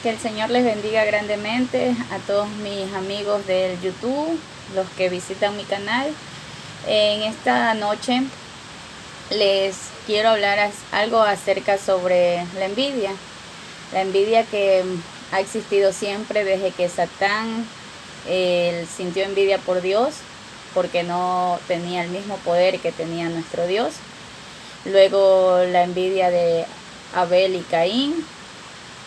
Que el Señor les bendiga grandemente a todos mis amigos del YouTube, los que visitan mi canal. En esta noche les quiero hablar algo acerca sobre la envidia. La envidia que ha existido siempre desde que Satán sintió envidia por Dios, porque no tenía el mismo poder que tenía nuestro Dios. Luego la envidia de Abel y Caín.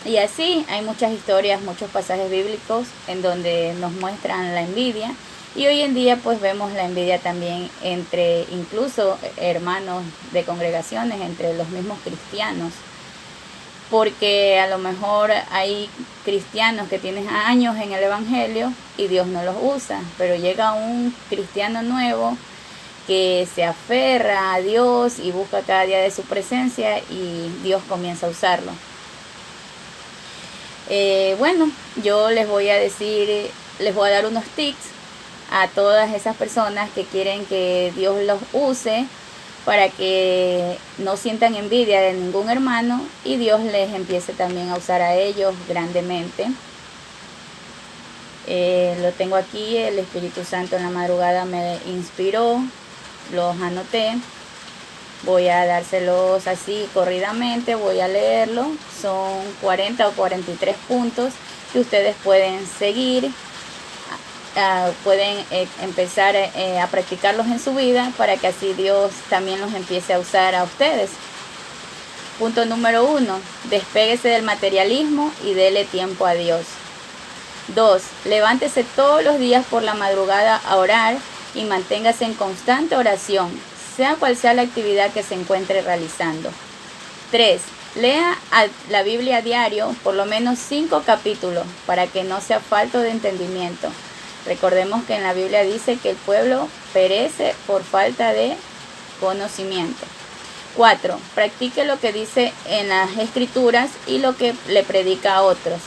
Y así hay muchas historias, muchos pasajes bíblicos en donde nos muestran la envidia. Y hoy en día pues vemos la envidia también entre incluso hermanos de congregaciones, entre los mismos cristianos. Porque a lo mejor hay cristianos que tienen años en el evangelio y Dios no los usa. Pero llega un cristiano nuevo que se aferra a Dios y busca cada día de su presencia y Dios comienza a usarlo. Bueno, yo les voy a dar unos tips a todas esas personas que quieren que Dios los use para que no sientan envidia de ningún hermano y Dios les empiece también a usar a ellos grandemente. Lo tengo aquí, el Espíritu Santo en la madrugada me inspiró, los anoté. Voy a dárselos así corridamente, voy a leerlo. Son 40 o 43 puntos que ustedes pueden seguir, pueden empezar a practicarlos en su vida para que así Dios también los empiece a usar a ustedes. Punto número 1, despéguese del materialismo y dele tiempo a Dios. 2, levántese todos los días por la madrugada a orar y manténgase en constante oración, sea cual sea la actividad que se encuentre realizando. 3. Lea la Biblia a diario, por lo menos 5 capítulos, para que no sea falto de entendimiento. Recordemos que en la Biblia dice que el pueblo perece por falta de conocimiento. 4. Practique lo que dice en las Escrituras y lo que le predica a otros.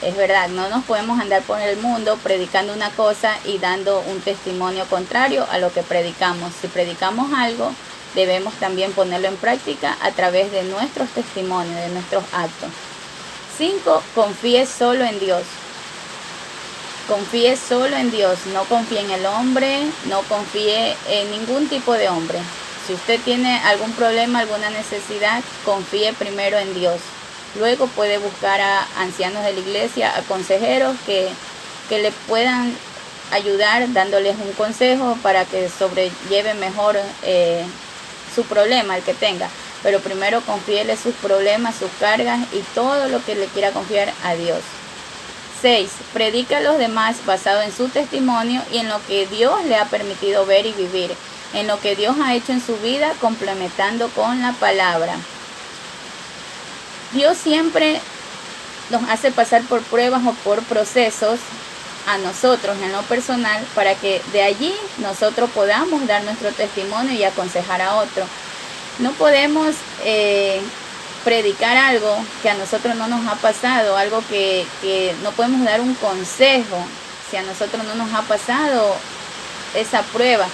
Es verdad, no nos podemos andar por el mundo predicando una cosa y dando un testimonio contrario a lo que predicamos. Si predicamos algo, debemos también ponerlo en práctica a través de nuestros testimonios, de nuestros actos. 5. Confíe solo en Dios. Confíe solo en Dios, no confíe en el hombre, no confíe en ningún tipo de hombre. Si usted tiene algún problema, alguna necesidad, confíe primero en Dios. Luego puede buscar a ancianos de la iglesia, a consejeros que le puedan ayudar dándoles un consejo para que sobrelleve mejor su problema, el que tenga. Pero primero confíele sus problemas, sus cargas y todo lo que le quiera confiar a Dios. 6. Predica a los demás basado en su testimonio y en lo que Dios le ha permitido ver y vivir, en lo que Dios ha hecho en su vida, complementando con la palabra. Dios siempre nos hace pasar por pruebas o por procesos a nosotros en lo personal para que de allí nosotros podamos dar nuestro testimonio y aconsejar a otro. No podemos predicar algo que a nosotros no nos ha pasado, algo que no podemos dar un consejo si a nosotros no nos ha pasado esa prueba.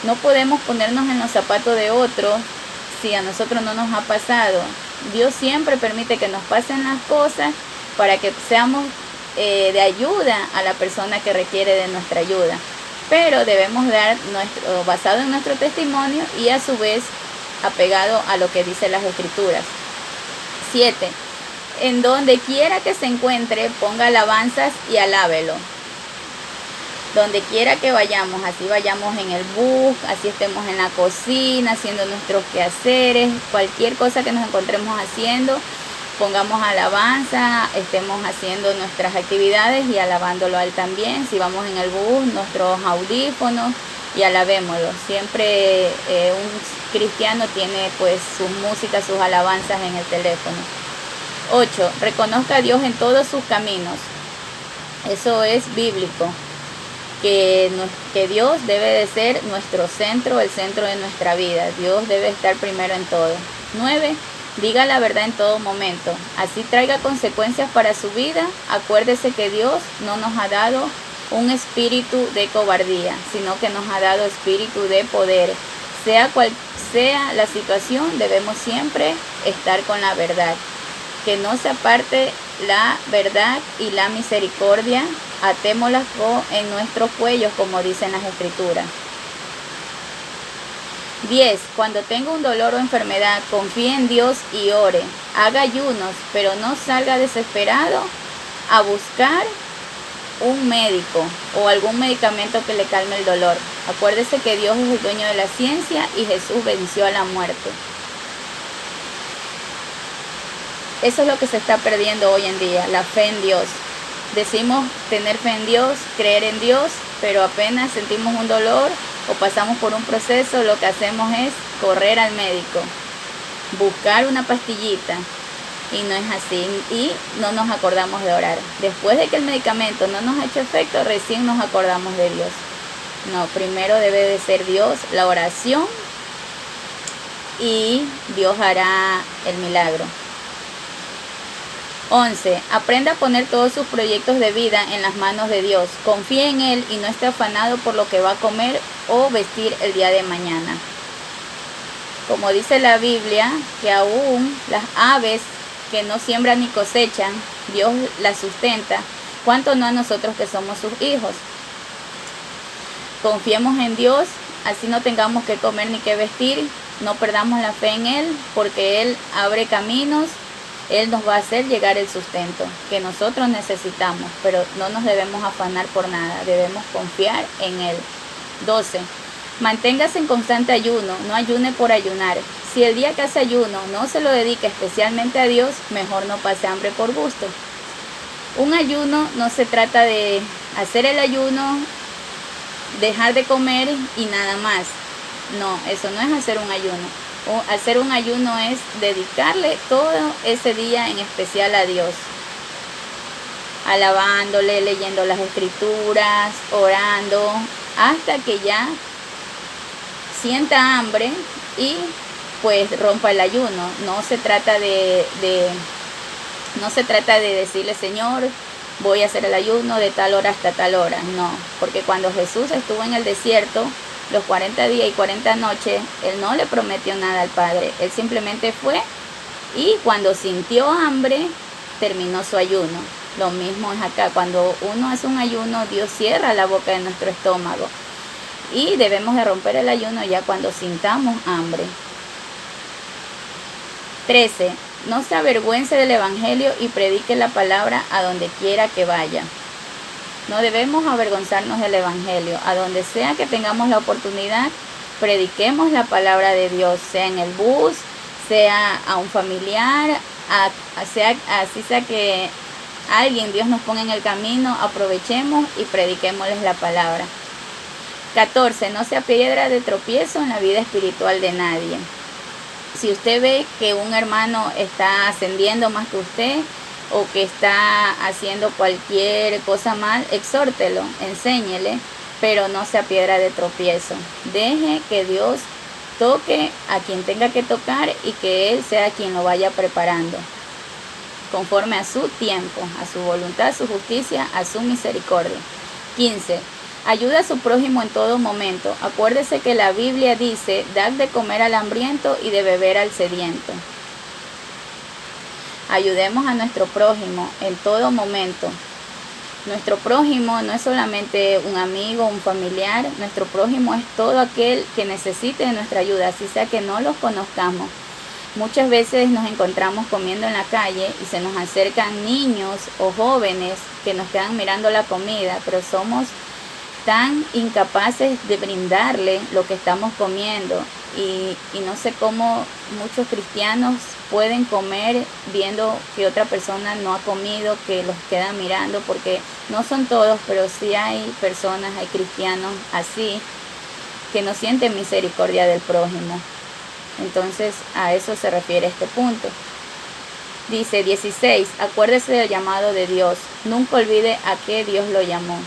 No podemos ponernos en los zapatos de otros si a nosotros no nos ha pasado. Dios siempre permite que nos pasen las cosas para que seamos de ayuda a la persona que requiere de nuestra ayuda. Pero debemos dar basado en nuestro testimonio y a su vez apegado a lo que dicen las Escrituras. 7. En donde quiera que se encuentre, ponga alabanzas y alábelo. Donde quiera que vayamos, así vayamos en el bus, así estemos en la cocina, haciendo nuestros quehaceres, cualquier cosa que nos encontremos haciendo, pongamos alabanza, estemos haciendo nuestras actividades y alabándolo a Él también. Si vamos en el bus, nuestros audífonos y alabémoslo. Siempre un cristiano tiene pues sus músicas, sus alabanzas en el teléfono. 8. Reconozca a Dios en todos sus caminos. Eso es bíblico. Que Dios debe de ser nuestro centro, el centro de nuestra vida. Dios debe estar primero en todo. 9. Diga la verdad en todo momento. Así traiga consecuencias para su vida. Acuérdese que Dios no nos ha dado un espíritu de cobardía, sino que nos ha dado espíritu de poder. Sea cual sea la situación, debemos siempre estar con la verdad. que no se aparte la verdad y la misericordia, atémoslas en nuestros cuellos, como dicen las Escrituras. 10. Cuando tenga un dolor o enfermedad, confíe en Dios y ore. Haga ayunos, pero no salga desesperado a buscar un médico o algún medicamento que le calme el dolor. Acuérdese que Dios es el dueño de la ciencia y Jesús venció a la muerte. Eso es lo que se está perdiendo hoy en día, la fe en Dios. Decimos tener fe en Dios, creer en Dios, pero apenas sentimos un dolor o pasamos por un proceso, lo que hacemos es correr al médico, buscar una pastillita, y no es así, y no nos acordamos de orar. Después de que el medicamento no nos ha hecho efecto, recién nos acordamos de Dios. No, primero debe de ser Dios, la oración, y Dios hará el milagro. 11. Aprenda a poner todos sus proyectos de vida en las manos de Dios. Confíe en Él y no esté afanado por lo que va a comer o vestir el día de mañana. Como dice la Biblia, que aún las aves que no siembran ni cosechan, Dios las sustenta, ¿cuánto no a nosotros que somos sus hijos? Confiemos en Dios, así no tengamos que comer ni que vestir, no perdamos la fe en Él, porque Él abre caminos. Él nos va a hacer llegar el sustento que nosotros necesitamos, pero no nos debemos afanar por nada, debemos confiar en Él. 12. Manténgase en constante ayuno, no ayune por ayunar. Si el día que hace ayuno no se lo dedica especialmente a Dios, mejor no pase hambre por gusto. Un ayuno no se trata de hacer el ayuno, dejar de comer y nada más. No, eso no es hacer un ayuno. Hacer un ayuno es dedicarle todo ese día en especial a Dios, alabándole, leyendo las Escrituras, orando, hasta que ya sienta hambre y pues rompa el ayuno. No se trata de decirle, Señor, voy a hacer el ayuno de tal hora hasta tal hora. No, porque cuando Jesús estuvo en el desierto, los 40 días y 40 noches, Él no le prometió nada al Padre. Él simplemente fue y cuando sintió hambre, terminó su ayuno. Lo mismo es acá. Cuando uno hace un ayuno, Dios cierra la boca de nuestro estómago. Y debemos de romper el ayuno ya cuando sintamos hambre. 13. No se avergüence del Evangelio y predique la palabra a donde quiera que vaya. No debemos avergonzarnos del Evangelio. A donde sea que tengamos la oportunidad, prediquemos la palabra de Dios, sea en el bus, sea a un familiar, así sea que alguien Dios nos ponga en el camino, aprovechemos y prediquémosles la palabra. 14. No sea piedra de tropiezo en la vida espiritual de nadie. Si usted ve que un hermano está ascendiendo más que usted, o que está haciendo cualquier cosa mal, exhórtelo, enséñele, pero no sea piedra de tropiezo. Deje que Dios toque a quien tenga que tocar y que Él sea quien lo vaya preparando, conforme a su tiempo, a su voluntad, a su justicia, a su misericordia. 15. Ayuda a su prójimo en todo momento. Acuérdese que la Biblia dice, dad de comer al hambriento y de beber al sediento. Ayudemos a nuestro prójimo en todo momento. Nuestro prójimo no es solamente un amigo, un familiar. Nuestro prójimo es todo aquel que necesite de nuestra ayuda, así sea que no los conozcamos. Muchas veces nos encontramos comiendo en la calle y se nos acercan niños o jóvenes que nos quedan mirando la comida, pero somos tan incapaces de brindarle lo que estamos comiendo. Y no sé cómo muchos cristianos pueden comer viendo que otra persona no ha comido, que los quedan mirando, porque no son todos, pero sí hay personas, hay cristianos así, que no sienten misericordia del prójimo. Entonces a eso se refiere este punto. Dice 16, acuérdese del llamado de Dios, nunca olvide a qué Dios lo llamó.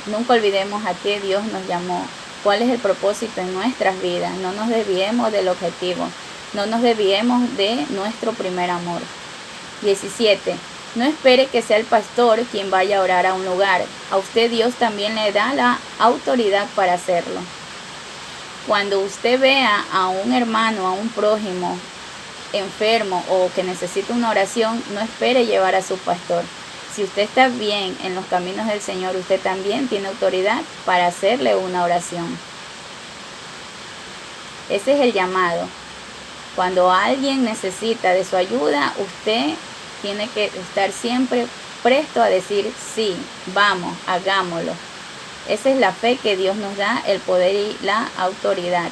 Nunca olvidemos a qué Dios nos llamó. ¿Cuál es el propósito en nuestras vidas? No nos desviemos del objetivo. No nos desviemos de nuestro primer amor. 17. No espere que sea el pastor quien vaya a orar a un lugar. A usted Dios también le da la autoridad para hacerlo. Cuando usted vea a un hermano, a un prójimo, enfermo o que necesita una oración, no espere llevar a su pastor. Si usted está bien en los caminos del Señor, usted también tiene autoridad para hacerle una oración. Ese es el llamado. Cuando alguien necesita de su ayuda, usted tiene que estar siempre presto a decir sí, vamos, hagámoslo. Esa es la fe que Dios nos da, el poder y la autoridad.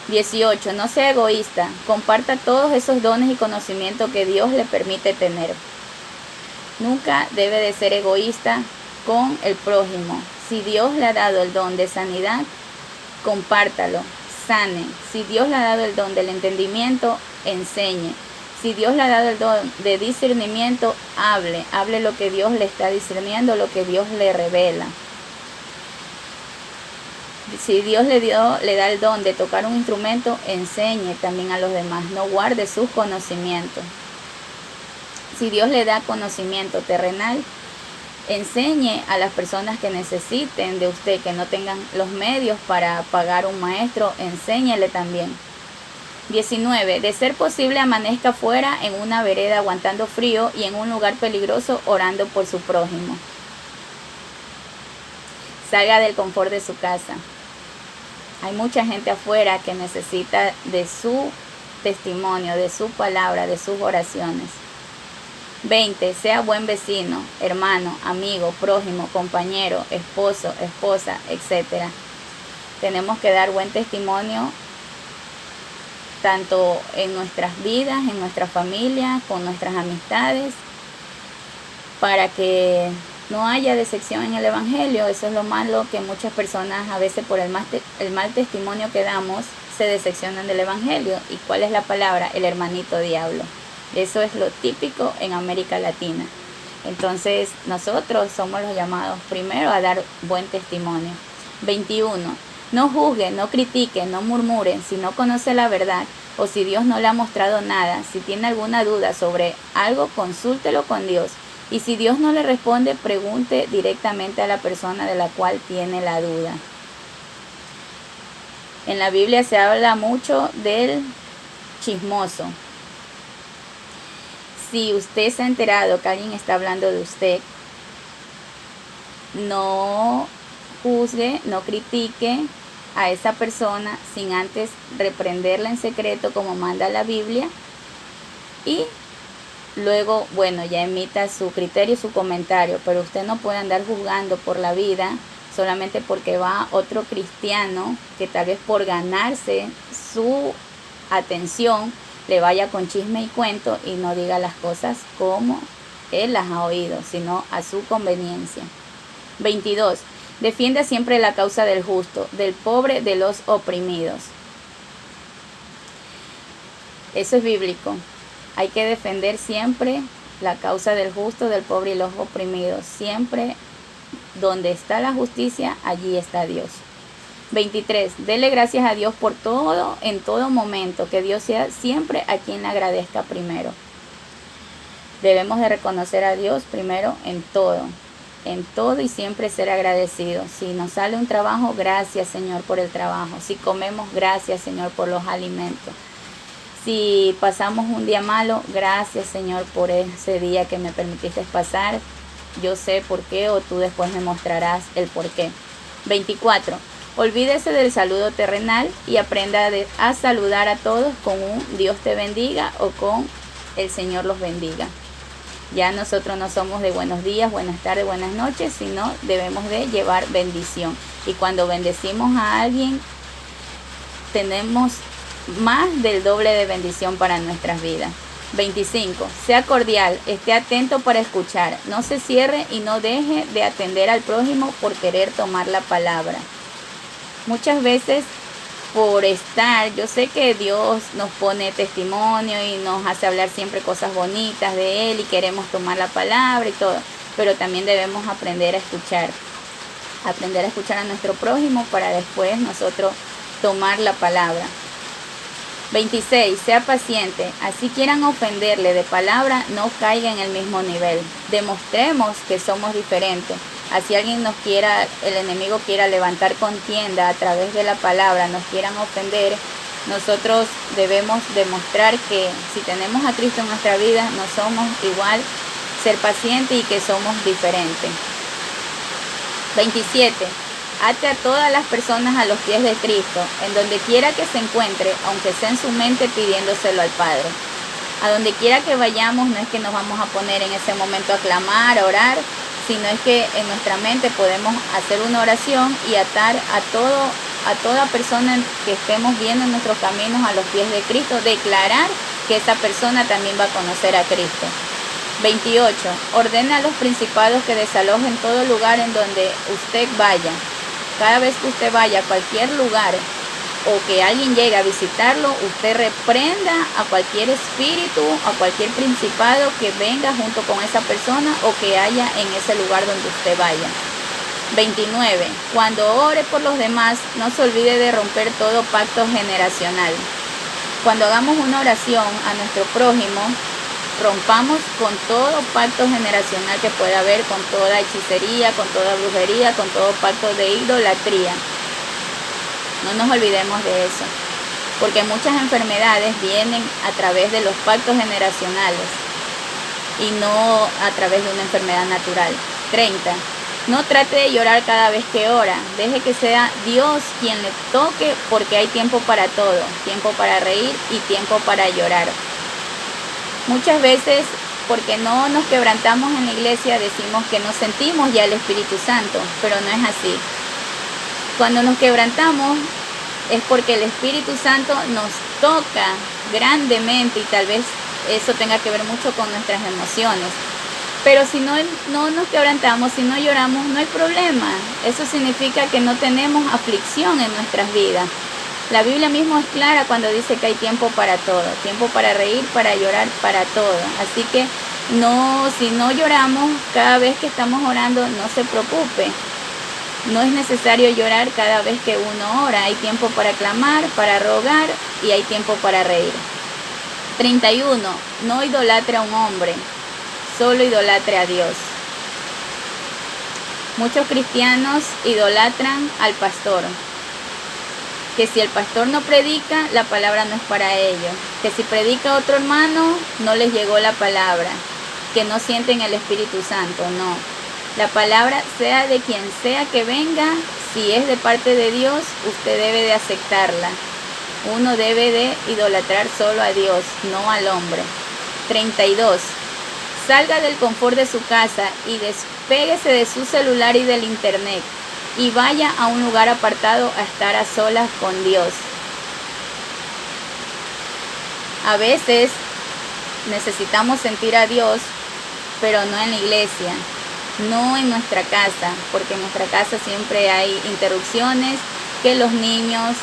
18. No sea egoísta. Comparta todos esos dones y conocimientos que Dios le permite tener. Nunca debe de ser egoísta con el prójimo. Si Dios le ha dado el don de sanidad, compártalo, sane. Si Dios le ha dado el don del entendimiento, enseñe. Si Dios le ha dado el don de discernimiento, hable lo que Dios le está discerniendo, lo que Dios le revela. Si Dios le da el don de tocar un instrumento, enseñe también a los demás, no guarde sus conocimientos. Si Dios le da conocimiento terrenal, enseñe a las personas que necesiten de usted, que no tengan los medios para pagar un maestro, enséñele también. 19. De ser posible, amanezca fuera en una vereda aguantando frío y en un lugar peligroso orando por su prójimo. Salga del confort de su casa. Hay mucha gente afuera que necesita de su testimonio, de su palabra, de sus oraciones. 20. Sea buen vecino, hermano, amigo, prójimo, compañero, esposo, esposa, etc. Tenemos que dar buen testimonio tanto en nuestras vidas, en nuestra familia, con nuestras amistades, para que no haya decepción en el Evangelio. Eso es lo malo, que muchas personas a veces por el mal testimonio que damos se decepcionan del Evangelio. ¿Y cuál es la palabra? El hermanito diablo. Eso es lo típico en América Latina. Entonces nosotros somos los llamados primero a dar buen testimonio. 21. No juzgue, no critique, no murmure. Si no conoce la verdad o si Dios no le ha mostrado nada, si tiene alguna duda sobre algo, consúltelo con Dios. Y si Dios no le responde, pregunte directamente a la persona de la cual tiene la duda. En la Biblia se habla mucho del chismoso. Si usted se ha enterado que alguien está hablando de usted, no juzgue, no critique a esa persona sin antes reprenderla en secreto como manda la Biblia, y luego, bueno, ya emita su criterio y su comentario, pero usted no puede andar juzgando por la vida solamente porque va otro cristiano que tal vez por ganarse su atención le vaya con chisme y cuento y no diga las cosas como él las ha oído, sino a su conveniencia. 22. Defienda siempre la causa del justo, del pobre, de los oprimidos. Eso es bíblico. Hay que defender siempre la causa del justo, del pobre y los oprimidos. Siempre donde está la justicia, allí está Dios. 23. Dele gracias a Dios por todo, en todo momento. Que Dios sea siempre a quien le agradezca primero. Debemos de reconocer a Dios primero en todo y siempre ser agradecidos. Si nos sale un trabajo, gracias Señor por el trabajo. Si comemos, gracias Señor por los alimentos. Si pasamos un día malo, gracias Señor por ese día que me permitiste pasar. Yo sé por qué, o tú después me mostrarás el por qué. 24. Olvídese del saludo terrenal y aprenda a saludar a todos con un Dios te bendiga o con el Señor los bendiga. Ya nosotros no somos de buenos días, buenas tardes, buenas noches, sino debemos de llevar bendición. Y cuando bendecimos a alguien, tenemos más del doble de bendición para nuestras vidas. 25. Sea cordial, esté atento para escuchar. No se cierre y no deje de atender al prójimo por querer tomar la palabra. Muchas veces yo sé que Dios nos pone testimonio y nos hace hablar siempre cosas bonitas de Él y queremos tomar la palabra y todo, pero también debemos aprender a escuchar a nuestro prójimo para después nosotros tomar la palabra. 26. Sea paciente, así quieran ofenderle de palabra, no caiga en el mismo nivel. Demostremos que somos diferentes. Así el enemigo quiera levantar contienda a través de la palabra, nos quieran ofender, Nosotros debemos demostrar que si tenemos a Cristo en nuestra vida, no somos igual, ser pacientes y que somos diferentes. 27. Ate a todas las personas a los pies de Cristo, en donde quiera que se encuentre, aunque sea en su mente pidiéndoselo al Padre. A donde quiera que vayamos, no es que nos vamos a poner en ese momento a clamar, a orar, sino es que en nuestra mente podemos hacer una oración y atar a toda persona que estemos viendo en nuestros caminos a los pies de Cristo, declarar que esa persona también va a conocer a Cristo. 28. Ordena a los principados que desalojen todo lugar en donde usted vaya. Cada vez que usted vaya a cualquier lugar o que alguien llegue a visitarlo, usted reprenda a cualquier espíritu, a cualquier principado que venga junto con esa persona o que haya en ese lugar donde usted vaya. 29. Cuando ore por los demás, no se olvide de romper todo pacto generacional. Cuando hagamos una oración a nuestro prójimo, rompamos con todo pacto generacional que pueda haber, con toda hechicería, con toda brujería, con todo pacto de idolatría. No nos olvidemos de eso, porque muchas enfermedades vienen a través de los pactos generacionales y no a través de una enfermedad natural. 30. No trate de llorar cada vez que ora, deje que sea Dios quien le toque, porque hay tiempo para todo, tiempo para reír y tiempo para llorar. Muchas veces, porque no nos quebrantamos en la iglesia, decimos que no sentimos ya el Espíritu Santo, pero no es así. Cuando nos quebrantamos es porque el Espíritu Santo nos toca grandemente y tal vez eso tenga que ver mucho con nuestras emociones. Pero si no nos quebrantamos, si no lloramos, no hay problema. Eso significa que no tenemos aflicción en nuestras vidas. La Biblia mismo es clara cuando dice que hay tiempo para todo, tiempo para reír, para llorar, para todo. Así que si no lloramos cada vez que estamos orando, no se preocupe. No es necesario llorar cada vez que uno ora. Hay tiempo para clamar, para rogar y hay tiempo para reír. 31. No idolatre a un hombre, solo idolatre a Dios. Muchos cristianos idolatran al pastor. Que si el pastor no predica, la palabra no es para ellos. Que si predica otro hermano, no les llegó la palabra. Que no sienten el Espíritu Santo, no. La palabra, sea de quien sea que venga, si es de parte de Dios, usted debe de aceptarla. Uno debe de idolatrar solo a Dios, no al hombre. 32. Salga del confort de su casa y despéguese de su celular y del internet y vaya a un lugar apartado a estar a solas con Dios. A veces necesitamos sentir a Dios, pero no en la iglesia. No en nuestra casa, porque en nuestra casa siempre hay interrupciones, que los niños,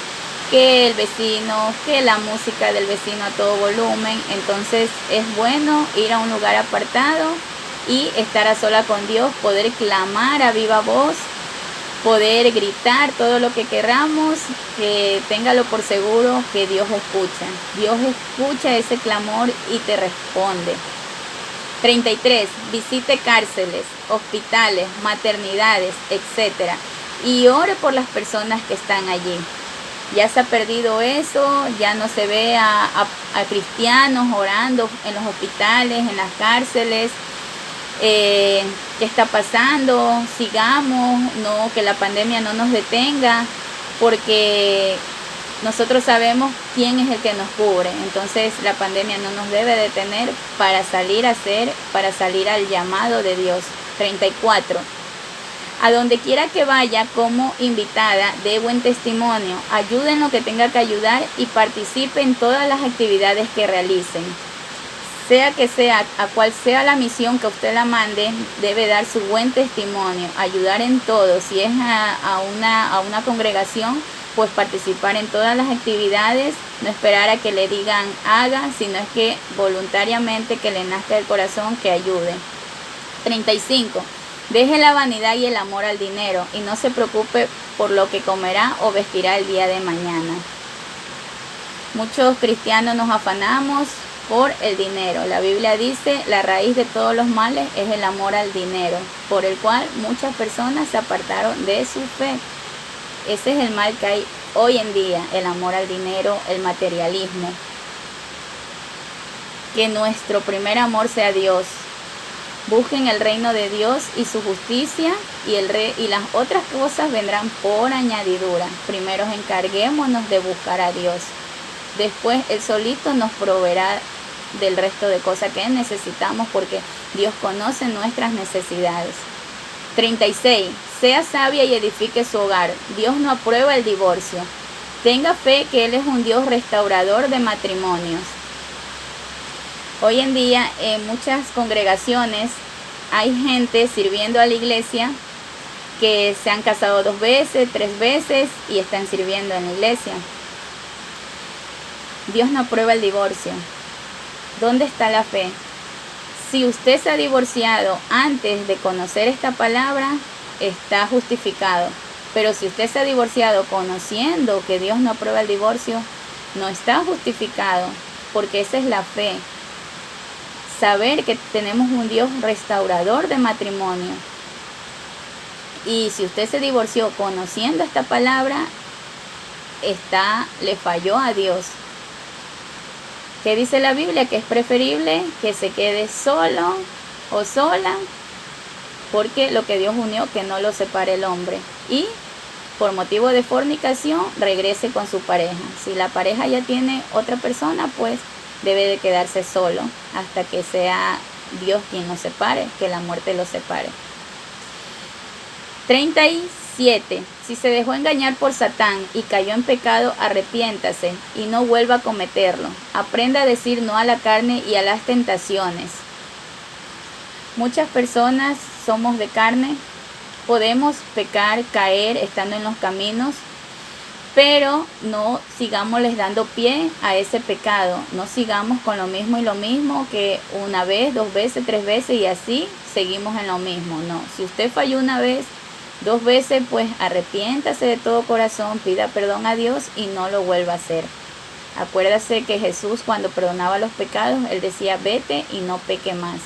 que el vecino, que la música del vecino a todo volumen. Entonces es bueno ir a un lugar apartado y estar a sola con Dios, poder clamar a viva voz, poder gritar todo lo que queramos, que téngalo por seguro que Dios escucha. Dios escucha ese clamor y te responde. 33. Visite cárceles, hospitales, maternidades, etc. Y ore por las personas que están allí. Ya se ha perdido eso, ya no se ve a cristianos orando en los hospitales, en las cárceles. ¿Qué está pasando? Sigamos, no, que la pandemia no nos detenga, porque nosotros sabemos quién es el que nos cubre. Entonces la pandemia no nos debe detener para salir al llamado de Dios. 34. A donde quiera que vaya como invitada, dé buen testimonio, ayude en lo que tenga que ayudar y participe en todas las actividades que realicen. Sea a cual sea la misión que usted la mande, debe dar su buen testimonio, ayudar en todo. Si es a una congregación, pues participar en todas las actividades, no esperar a que le digan haga, sino es que voluntariamente que le nazca del corazón que ayude. 35. Deje la vanidad y el amor al dinero y no se preocupe por lo que comerá o vestirá el día de mañana. Muchos cristianos nos afanamos por el dinero. La Biblia dice, la raíz de todos los males es el amor al dinero, por el cual muchas personas se apartaron de su fe. Ese es el mal que hay hoy en día, el amor al dinero, el materialismo. Que nuestro primer amor sea Dios. Busquen el reino de Dios y su justicia, y las otras cosas vendrán por añadidura. Primero encarguémonos de buscar a Dios. Después Él solito nos proveerá del resto de cosas que necesitamos, porque Dios conoce nuestras necesidades. 36. Sea sabia y edifique su hogar. Dios no aprueba el divorcio. Tenga fe que Él es un Dios restaurador de matrimonios. Hoy en día en muchas congregaciones hay gente sirviendo a la iglesia que se han casado 2 veces, 3 veces y están sirviendo en la iglesia. Dios no aprueba el divorcio. ¿Dónde está la fe? Si usted se ha divorciado antes de conocer esta palabra, está justificado. Pero si usted se ha divorciado conociendo que Dios no aprueba el divorcio, no está justificado, porque esa es la fe. Saber que tenemos un Dios restaurador de matrimonio. Y si usted se divorció conociendo esta palabra, le falló a Dios. ¿Qué dice la Biblia? Que es preferible que se quede solo o sola, porque lo que Dios unió, que no lo separe el hombre. Y por motivo de fornicación, regrese con su pareja. Si la pareja ya tiene otra persona, pues debe de quedarse solo hasta que sea Dios quien nos separe, que la muerte lo separe. 37. Si se dejó engañar por Satán y cayó en pecado, arrepiéntase y no vuelva a cometerlo. Aprenda a decir no a la carne y a las tentaciones. Muchas personas somos de carne, podemos pecar, caer estando en los caminos, pero no sigamos les dando pie a ese pecado. No sigamos con lo mismo, que una vez, 2 veces, 3 veces y así seguimos en lo mismo. No, si usted falló una vez, 2 veces, pues arrepiéntase de todo corazón, pida perdón a Dios y no lo vuelva a hacer. Acuérdase que Jesús, cuando perdonaba los pecados, Él decía: vete y no peque más.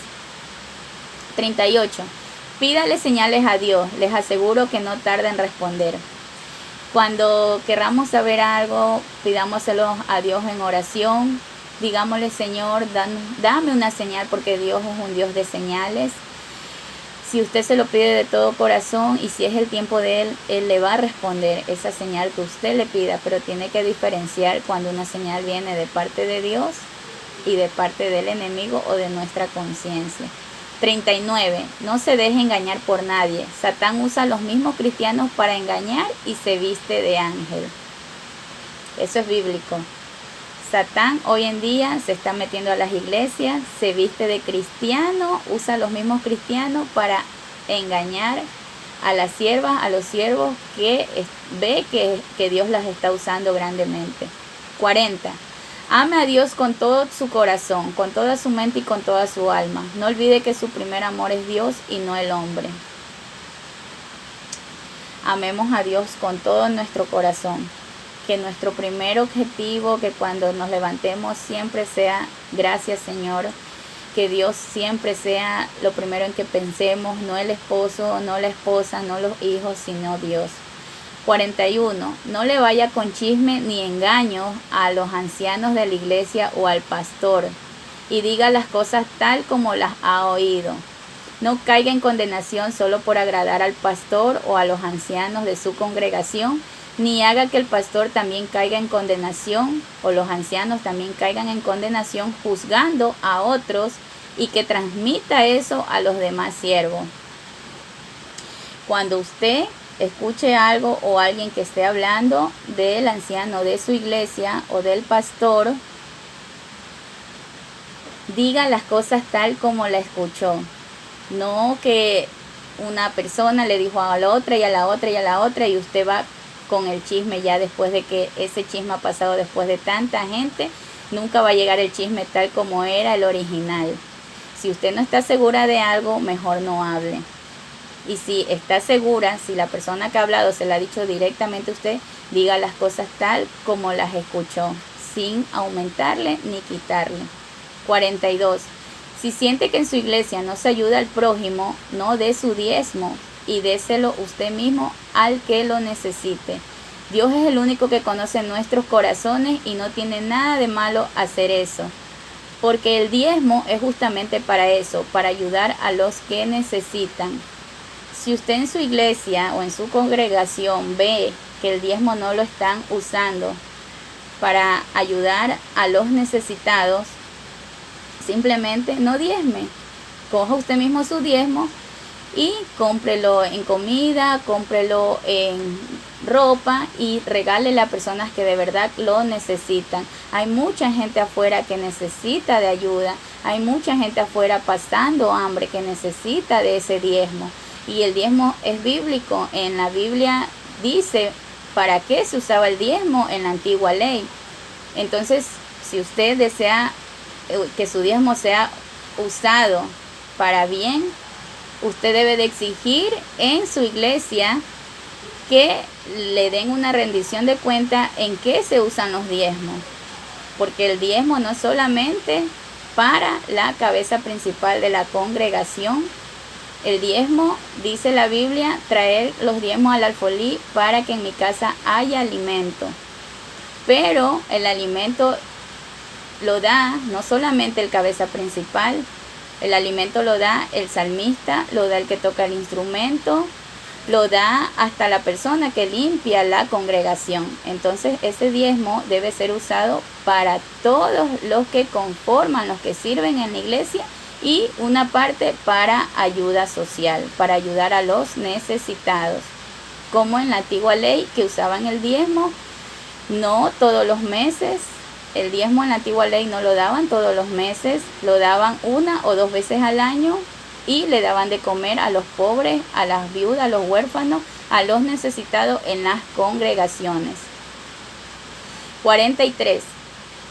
38. Pídale señales a Dios, les aseguro que no tarda en responder. Cuando querramos saber algo, pidámoselo a Dios en oración. Digámosle: Señor, dame una señal, porque Dios es un Dios de señales. Si usted se lo pide de todo corazón y si es el tiempo de Él, Él le va a responder esa señal que usted le pida, pero tiene que diferenciar cuando una señal viene de parte de Dios y de parte del enemigo o de nuestra conciencia. 39. No se deje engañar por nadie. Satán usa a los mismos cristianos para engañar y se viste de ángel. Eso es bíblico. Satán hoy en día se está metiendo a las iglesias, se viste de cristiano, usa a los mismos cristianos para engañar a las siervas, a los siervos que ve que Dios las está usando grandemente. 40. Ame a Dios con todo su corazón, con toda su mente y con toda su alma. No olvide que su primer amor es Dios y no el hombre. Amemos a Dios con todo nuestro corazón. Que nuestro primer objetivo, que cuando nos levantemos siempre sea: gracias, Señor. Que Dios siempre sea lo primero en que pensemos, no el esposo, no la esposa, no los hijos, sino Dios. 41. No le vaya con chisme ni engaño a los ancianos de la iglesia o al pastor, y diga las cosas tal como las ha oído. No caiga en condenación solo por agradar al pastor o a los ancianos de su congregación, ni haga que el pastor también caiga en condenación o los ancianos también caigan en condenación juzgando a otros, y que transmita eso a los demás siervos. Cuando usted escuche algo o alguien que esté hablando del anciano de su iglesia o del pastor, diga las cosas tal como la escuchó. No que una persona le dijo a la otra y a la otra y a la otra, y usted va con el chisme ya después de que ese chisme ha pasado después de tanta gente. Nunca va a llegar el chisme tal como era el original. Si usted no está segura de algo, mejor no hable. Y si está segura, si la persona que ha hablado se la ha dicho directamente a usted, diga las cosas tal como las escuchó, sin aumentarle ni quitarle. 42. Si siente que en su iglesia no se ayuda al prójimo, no dé su diezmo y déselo usted mismo al que lo necesite. Dios es el único que conoce nuestros corazones y no tiene nada de malo hacer eso. Porque el diezmo es justamente para eso, para ayudar a los que necesitan. Si usted en su iglesia o en su congregación ve que el diezmo no lo están usando para ayudar a los necesitados, simplemente no diezme. Coja usted mismo su diezmo y cómprelo en comida, cómprelo en ropa y regálele a personas que de verdad lo necesitan. Hay mucha gente afuera que necesita de ayuda, hay mucha gente afuera pasando hambre que necesita de ese diezmo. Y el diezmo es bíblico. En la Biblia dice para qué se usaba el diezmo en la antigua ley. Entonces, si usted desea que su diezmo sea usado para bien, usted debe de exigir en su iglesia que le den una rendición de cuenta en qué se usan los diezmos. Porque el diezmo no es solamente para la cabeza principal de la congregación. El diezmo, dice la Biblia, traer los diezmos al alfolí para que en mi casa haya alimento. Pero el alimento lo da no solamente el cabeza principal, el alimento lo da el salmista, lo da el que toca el instrumento, lo da hasta la persona que limpia la congregación. Entonces ese diezmo debe ser usado para todos los que conforman, los que sirven en la iglesia, y una parte para ayuda social, para ayudar a los necesitados. Como en la antigua ley que usaban el diezmo, no todos los meses. El diezmo en la antigua ley no lo daban todos los meses, lo daban 1 o 2 veces al año y le daban de comer a los pobres, a las viudas, a los huérfanos, a los necesitados en las congregaciones. 43.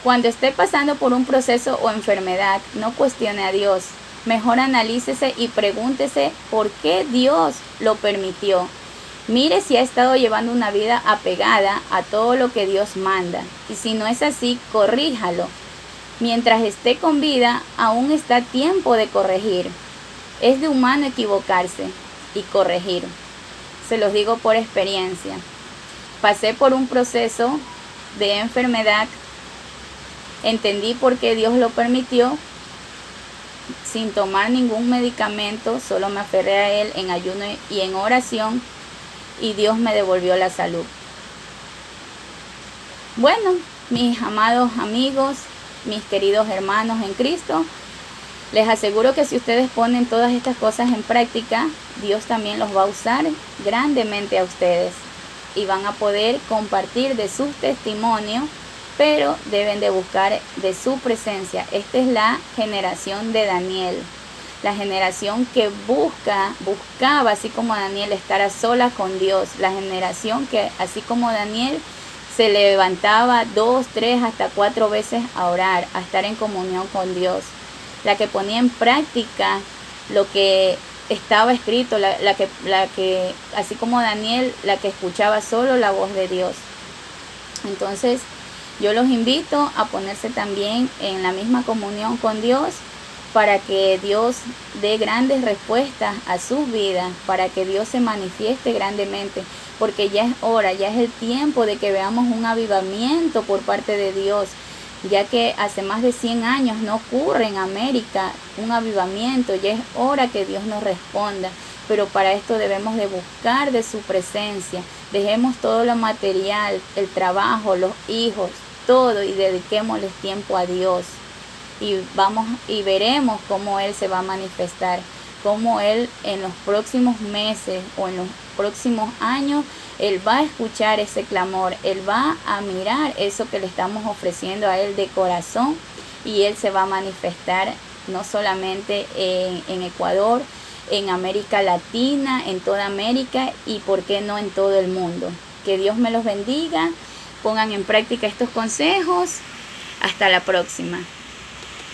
Cuando esté pasando por un proceso o enfermedad, no cuestione a Dios. Mejor analícese y pregúntese por qué Dios lo permitió. Mire si ha estado llevando una vida apegada a todo lo que Dios manda. Y si no es así, corríjalo. Mientras esté con vida, aún está tiempo de corregir. Es de humano equivocarse y corregir. Se los digo por experiencia. Pasé por un proceso de enfermedad. Entendí por qué Dios lo permitió. Sin tomar ningún medicamento, solo me aferré a Él en ayuno y en oración. Y Dios me devolvió la salud. Bueno, mis amados amigos, mis queridos hermanos en Cristo, les aseguro que si ustedes ponen todas estas cosas en práctica, Dios también los va a usar grandemente a ustedes. Y van a poder compartir de sus testimonios, pero deben de buscar de su presencia. Esta es la generación de Daniel. La generación que buscaba, así como Daniel, estar a solas con Dios. La generación que, así como Daniel, se levantaba 2, 3, hasta 4 veces a orar, a estar en comunión con Dios. La que ponía en práctica lo que estaba escrito, la que, así como Daniel, la que escuchaba solo la voz de Dios. Entonces, yo los invito a ponerse también en la misma comunión con Dios, para que Dios dé grandes respuestas a sus vidas, para que Dios se manifieste grandemente, porque ya es hora, ya es el tiempo de que veamos un avivamiento por parte de Dios, ya que hace más de 100 años no ocurre en América un avivamiento. Ya es hora que Dios nos responda, pero para esto debemos de buscar de su presencia. Dejemos todo lo material, el trabajo, los hijos, todo, y dediquémosles tiempo a Dios. Y veremos cómo Él se va a manifestar, cómo Él en los próximos meses o en los próximos años, Él va a escuchar ese clamor, Él va a mirar eso que le estamos ofreciendo a Él de corazón, y Él se va a manifestar no solamente en Ecuador, en América Latina, en toda América, y por qué no en todo el mundo. Que Dios me los bendiga, pongan en práctica estos consejos. Hasta la próxima.